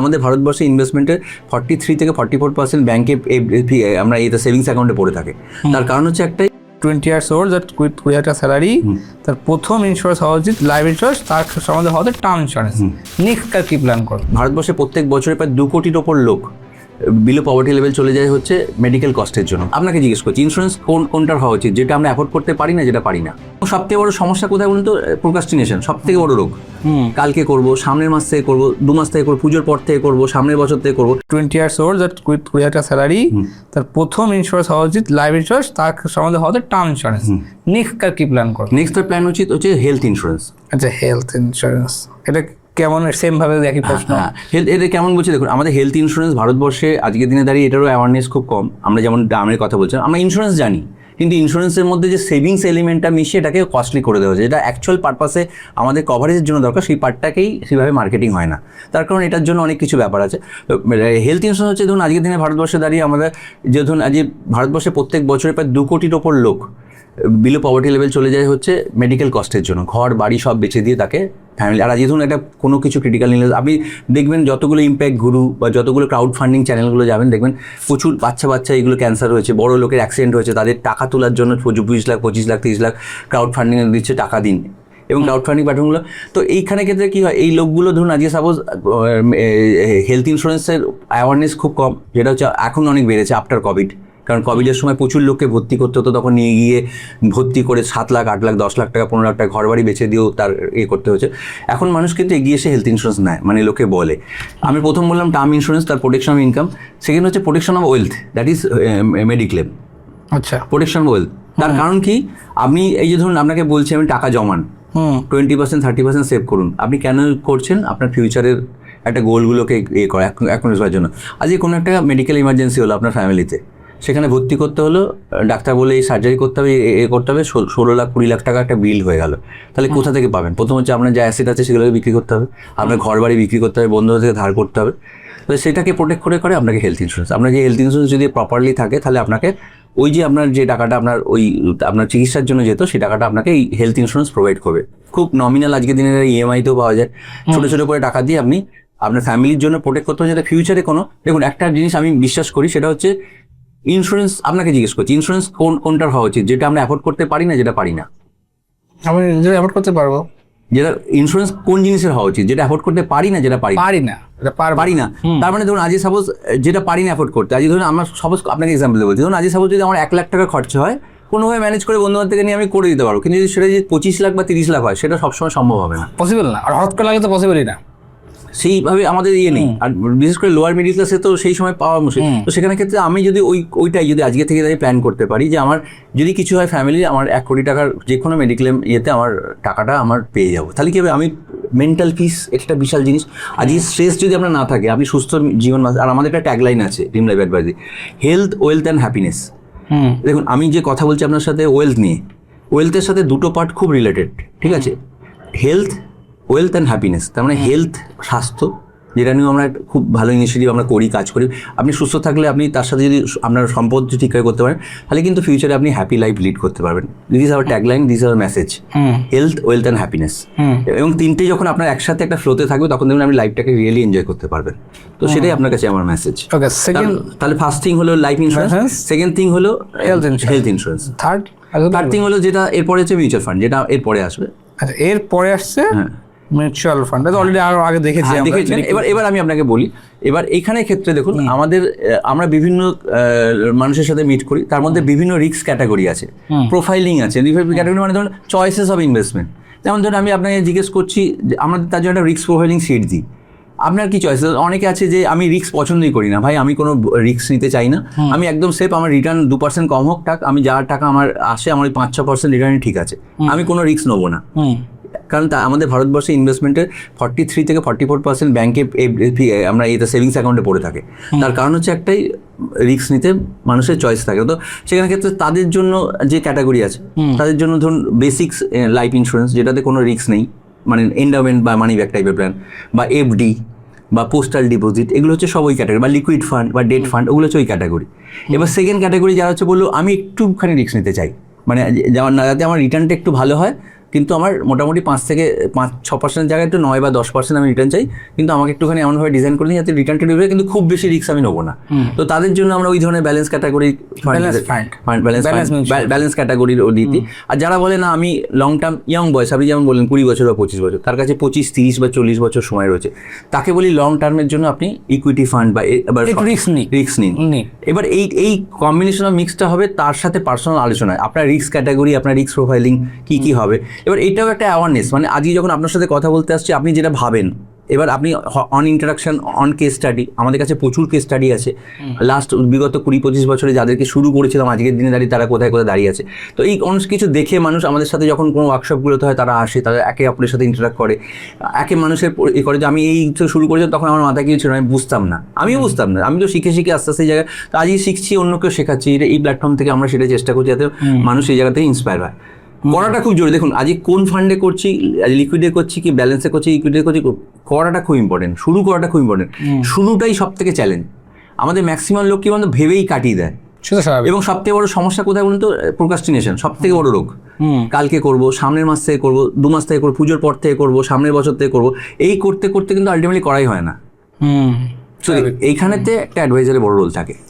আমাদের ভারতবর্ষে ইনভেস্টমেন্টের 43 থেকে 44% ব্যাংকে আমরা এটা সেভিংস অ্যাকাউন্টে পড়ে থাকে। তার কারণ হচ্ছে একটাই, 20 years old, যার 20 হাজার টাকা স্যালারি, তার প্রথম ইন্স্যুরেন্স হওয়া উচিত লাইফ ইন্স্যুরেন্স, তার সম্বন্ধে হওয়া টার্ম ইন্স্যুরেন্স। নেক্সট কার কি প্ল্যান করো? ভারতবর্ষে প্রত্যেক বছরে প্রায় 2 কোটির ওপর লোক বিলো পভার্টি লেভেল চলে যায় হচ্ছে মেডিকেল কস্টের জন্য। আপনাকে জিজ্ঞেস করছি ইন্স্যুরেন্স কোনটার হওয়া উচিত, যেটা আমরা অ্যাফোর্ড করতে পারি না, যেটা পারি না। সবথেকে বড় সমস্যা কোথায় বলুন তো? প্রোক্রাস্টিনেশন সবথেকে বড় রোগ। কালকে করবো, সামনের মাস থেকে করবো, 2 মাস থেকে করবো, পুজোর পর থেকে করবো, সামনের বছর থেকে করবো। 20 years old, যার 20 হাজার টাকা স্যালারি, তার প্রথম ইন্স্যুরেন্স হওয়া উচিত লাইফ ইন্স্যুরেন্স, তার সম্বন্ধে হওয়া টার্ম ইন্স্যুরেন্স। নেক্সট কার কি প্ল্যান করো? নেক্সট প্ল্যান উচিত হচ্ছে হেলথ ইন্স্যুরেন্স। আচ্ছা, হেলথ ইন্স্যুরেন্স এটা কেমন? সেম ভাবে একই প্রশ্ন। হেলথ এটা কেমন বলছি দেখুন, আমাদের হেলথ ইন্স্যুরেন্স ভারতবর্ষে আজকের দিনে দাঁড়িয়ে এটারও অ্যাওয়ারনেস খুব কম। আমরা যেমন দামের কথা বলছিলাম, আমরা ইন্স্যুরেন্স জানি, কিন্তু ইন্স্যুরেন্সের মধ্যে যে সেভিংস এলিমেন্টটা মিশিয়ে এটাকে কস্টলি করে দেওয়া হয়েছে, যেটা অ্যাকচুয়াল পারপাসে আমাদের কভারেজের জন্য দরকার, সেই পার্টটাকেই সেভাবে মার্কেটিং হয় না। তার কারণ এটার জন্য অনেক কিছু ব্যাপার আছে। হেলথ ইন্স্যুরেন্স হচ্ছে ধরুন আজকের দিনে ভারতবর্ষে দাঁড়িয়ে আমাদের যে ধরুন আজ ভারতবর্ষে প্রত্যেক বছরে প্রায় 2 কোটির ওপর লোক বিলো পভার্টি লেভেল চলে যায় হচ্ছে মেডিকেল কস্টের জন্য। ঘর বাড়ি সব বেচে দিয়ে তাকে ফ্যামিলি, আর আজ ধরুন একটা কোনো কিছু ক্রিটিক্যাল ইলনেস, আপনি দেখবেন যতগুলো ইম্প্যাক্ট গুরু বা যতগুলো ক্রাউড ফান্ডিং চ্যানেলগুলো যাবেন, দেখবেন প্রচুর বাচ্চা এগুলো ক্যান্সার হয়েছে, বড় লোকের অ্যাক্সিডেন্ট হয়েছে, তাদের টাকা তোলার জন্য 20 লাখ 25 লাখ 30 লাখ ক্রাউড ফান্ডিং দিচ্ছে, টাকা দিন, এবং ক্রাউড ফান্ডিং প্ল্যাটফর্মগুলো। তো এইখানে ক্ষেত্রে কী হয়, এই লোকগুলো ধরুন আজকে সাপোজ হেলথ ইন্স্যুরেন্সের অ্যাওয়ারনেস খুব কম, যেটা হচ্ছে এখন অনেক বেড়েছে আফটার কোভিড। কারণ কোভিডের সময় প্রচুর লোককে ভর্তি করতে হতো, তখন নিয়ে গিয়ে ভর্তি করে 7 লাখ 8 লাখ 10 লাখ টাকা 15 লাখ টাকা ঘর বাড়ি বেচে দিয়েও তার করতে হচ্ছে। এখন মানুষ কিন্তু এগিয়ে এসে হেলথ ইন্স্যুরেন্স নেয়, মানে লোকে বলে। আমি প্রথম বললাম টার্ম ইন্স্যুরেন্স, তার প্রোটেকশন অফ ইনকাম, সেকেন্ড হচ্ছে protection of wealth, that is mediclaim. আচ্ছা, প্রোটেকশন অফ ওয়েলথ। তার কারণ কি, আপনি এই যে ধরুন আপনাকে বলছি আমি টাকা জমান, 20% 30% সেভ করুন। আপনি কেন করছেন? আপনার ফিউচারের একটা গোলগুলোকে করে অ্যাকনোলেজ করার জন্য। আজকে কোনো একটা মেডিকেল ইমার্জেন্সি হলো আপনার ফ্যামিলিতে, সেখানে ভর্তি করতে হলো, ডাক্তার বলে এই সার্জারি করতে হবে, করতে হবে, 16 লাখ 20 লাখ টাকা একটা বিল হয়ে গেল। তাহলে কোথা থেকে পাবেন? প্রথম হচ্ছে আপনার যে অ্যাসেট আছে সেগুলোকে বিক্রি করতে হবে, আপনার ঘর বাড়ি বিক্রি করতে হবে, বন্ধুদের থেকে ধার করতে হবে। তাহলে সেটাকে প্রোটেক্ট করে আপনাকে হেলথ ইন্স্যুরেন্স। আপনার যে হেলথ ইন্স্যুরেন্স যদি প্রপারলি থাকে, তাহলে আপনাকে ওই যে আপনার যে টাকাটা আপনার চিকিৎসার জন্য যেত, সেই টাকাটা আপনাকে এই হেলথ ইন্স্যুরেন্স প্রোভাইড করবে। খুব নমিনাল আজকের দিনের ইএমআইতেও পাওয়া যায়, ছোটো ছোটো করে টাকা দিয়ে আপনি আপনার ফ্যামিলির জন্য প্রোটেক্ট করতে হবে, যেটা ফিউচারে কোনো। দেখুন, একটা জিনিস আমি বিশ্বাস করি, সেটা হচ্ছে ইন্স্যুরেন্স, আপনাকে জিজ্ঞেস করছি ইন্স্যুরেন্স কোনটার হওয়া উচিত, যেটা আমরা অ্যাফোর্ড করতে পারি না, যেটা পারি না। আমি নিজে অ্যাফোর্ড করতে পারবো। যেটা ইন্স্যুরেন্স কোন জিনিসের হওয়া উচিত, যেটা অ্যাফোর্ড করতে পারি না, যেটা পারি না, পারি না। তার মানে ধরুন আজকে সাপোজ যেটা পারি না অ্যাফোর্ড করতে, আজকে ধরুন আমার সাপোজ আপনাকে এক্সাম্পল বলছি, ধরুন আজকে সাপোজ যদি আমার 1 লাখ টাকা খরচা হয়, কোনোভাবে ম্যানেজ করে বন্ধুবান্ধব থেকে নিয়ে আমি করে দিতে পারবো, কিন্তু যদি সেটা যদি 25 লাখ বা 30 লাখ হয়, সেটা সবসময় সম্ভব হবে না, পসিবল না। আর হঠাৎ করে লাগে তো পসিবলই না, সেইভাবে আমাদের নেই। আর বিশেষ করে লোয়ার মিডিল ক্লাসে তো সেই সময় পাওয়া মুশকিল। তো সেখানে ক্ষেত্রে আমি যদি ওইটাই যদি আজকে থেকে দাঁড়িয়ে প্ল্যান করতে পারি যে আমার যদি কিছু হয় ফ্যামিলি, আমার 1 কোটি টাকার যে কোনো মেডিক্লেম আমার টাকাটা আমার পেয়ে যাবো, তাহলে কি হবে? আমি মেন্টাল পিস একটা বিশাল জিনিস। আজকে স্ট্রেস যদি আপনার না থাকে, আপনি সুস্থ জীবন। আর আমাদের একটা ট্যাগলাইন আছে dream life advisory, health, wealth and happiness. দেখুন, আমি যে কথা বলছি আপনার সাথে ওয়েলথ নিয়ে, ওয়েলথের সাথে দুটো পার্ট খুব রিলেটেড, ঠিক আছে? Health, wealth and happiness. তার মানে হেলথ, স্বাস্থ্য, যেটা নিয়েও আমরা খুব ভালো ইনিশিয়েটিভ আমরা করি, কাজ করি। আপনি সুস্থ থাকলে, আপনি তার সাথে যদি আপনার সম্পদ ঠিকভাবে করতে পারেন, তাহলে কিন্তু ফিউচারে আপনি হ্যাপি লাইফ লিড করতে পারবেন। This is our tagline, this is our message, health, wealth and happiness. এবং তিনটেই যখন আপনার একসাথে একটা ফ্লোতে থাকবে, তখন দেখবেন আপনি লাইফটাকে রিয়েলি এনজয় করতে পারবেন। তো সেটাই আপনার কাছে আমার মেসেজ। তাহলে ফার্স্ট থিং হলো লাইফ ইন্স্যুরেন্স, সেকেন্ড থিং হলো হেলথ ইন্স্যুরেন্স, থার্ড থিং হলো যেটা এরপরে হচ্ছে মিউচুয়াল ফান্ড, যেটা এরপরে আসবে। আচ্ছা, এরপরে আসছে মিউচুয়াল ফান্ড, অলরেডি আরো আগে দেখেছেন। এবার আমি আপনাকে বলি, এবার এইখানে ক্ষেত্রে দেখুন, আমরা বিভিন্ন মানুষের সাথে মিট করি, তার মধ্যে বিভিন্ন রিস্ক ক্যাটাগরি আছে, প্রোফাইলিং আছে। ক্যাটাগরি মানে ধরুন চয়েসেস অফ ইনভেস্টমেন্ট। যেমন ধরুন আমি আপনাকে জিজ্ঞেস করছি, আমরা তার জন্য একটা রিস্ক প্রোফাইলিং শিট দিই। আপনার কি চয়েস? অনেকে আছে যে আমি রিস্ক পছন্দই করি না, ভাই আমি কোনো রিস্ক নিতে চাই না, আমি একদম সেফ, আমার রিটার্ন 2% কম হোক টাক, আমি যার টাকা আমার আসে আমার 5-6% রিটার্নই ঠিক আছে, আমি কোনো রিস্ক নেবো না। কারণ আমাদের ভারতবর্ষে ইনভেস্টমেন্টের 43 থেকে 44% ব্যাংকে আমরা সেভিংস অ্যাকাউন্টে পড়ে থাকে। তার কারণ হচ্ছে একটাই, রিস্ক নিতে মানুষের চয়েস থাকে। তো সেখানে ক্ষেত্রে তাদের জন্য যে ক্যাটাগরি আছে, তাদের জন্য ধরুন বেসিক্স লাইফ ইন্স্যুরেন্স, যেটাতে কোনো রিস্ক নেই, মানে এন্ডাওমেন্ট বা মানি ব্যাক টাইপের প্ল্যান, বা এফডি বা পোস্টাল ডিপোজিট, এগুলো হচ্ছে সব ওই ক্যাটাগরি, বা লিকুইড ফান্ড বা ডেট ফান্ড, ওগুলো হচ্ছে ওই ক্যাটাগরি। এবার সেকেন্ড ক্যাটাগরি যারা হচ্ছে বললো আমি একটুখানি রিস্ক নিতে চাই, মানে যাতে আমার রিটার্নটা একটু ভালো হয়, কিন্তু আমার মোটামুটি 5-6% জায়গায় একটু 9 বা 10% আমি রিটার্ন চাই, কিন্তু আমাকে একটুখানি এমনভাবে ডিজাইন করে নিই যাতে রিটার্নটা দিবে, কিন্তু খুব বেশি রিস্ক আমি নেবো না। তো তাদের জন্য আমরা ওই ধরনের ব্যালেন্স ক্যাটাগরি ব্যালেন্স ক্যাটাগরির দিতি। আর যারা বলে না আমি লং টার্ম ইয়ং বয়স, আপনি যেমন বললেন 20 বছর বা 25 বছর, তার কাছে 25, 30 বা 40 বছর সময় রয়েছে, তাকে বলি লং টার্মের জন্য আপনি ইকুইটি ফান্ড বা রিস্ক নিন। এবার এই কম্বিনেশন অফ মিক্সটা হবে, তার সাথে পার্সোনাল আলোচনা, আপনার রিস্ক ক্যাটাগরি, আপনার রিস্ক প্রোফাইলিং কি হবে। এবার এটাও একটা অ্যাওয়ারনেস, মানে আজকে যখন আপনার সাথে কথা বলতে আসছি আপনি যেটা ভাবেন, এবার আপনি on interaction, on case study, আমাদের কাছে প্রচুর কেস স্টাডি আছে লাস্ট বিগত 20-25 বছরে যাদেরকে শুরু করেছিলাম, আজকের দিনে দাঁড়িয়ে তারা কোথায় দাঁড়িয়ে আছে। তো এই অনেক কিছু দেখে মানুষ আমাদের সাথে যখন কোনো ওয়ার্কশপগুলোতে হয় তারা আসে, তারা একে অপরের সাথে ইন্টারাক্ট করে, একে মানুষের করে যে আমি এই শুরু করেছিলাম তখন আমার মাথায় কিছু ছিল, আমি বুঝতাম না, আমিও বুঝতাম না, আমি তো শিখে আস্তে আস্তে এই জায়গায় তো আজকে শিখছি, অন্যকেও শেখাচ্ছি, এই প্ল্যাটফর্ম থেকে আমরা সেটা চেষ্টা করছি যাতে মানুষ এই জায়গা থেকে ইন্সপায়ার হয়। করাটা খুব জরুরি। দেখুন আজকে কোন ফান্ডে করছি, লিকুইডে করছি কি ব্যালেন্সে করছি, ইকুইডে করছি, করাটা খুব ইম্পর্টেন্ট, শুরু করাটা খুব ইম্পর্টেন্ট। শুরুটাই সব থেকে চ্যালেঞ্জ। আমাদের ম্যাক্সিমাম লোক কি বলতো ভেবেই কাটিয়ে দেয়, এবং সব থেকে বড় সমস্যা কোথায় বলুন তো, প্রোক্রাস্টিনেশন সব থেকে বড় রোগ। কালকে করব, সামনের মাস থেকে করবো, 2 মাস থেকে করবো, পুজোর পর থেকে করবো, সামনের বছর থেকে করবো, এই করতে করতে কিন্তু আলটিমেটলি করাই হয় না। এইখানেতে একটা অ্যাডভাইজারের বড় রোল থাকে।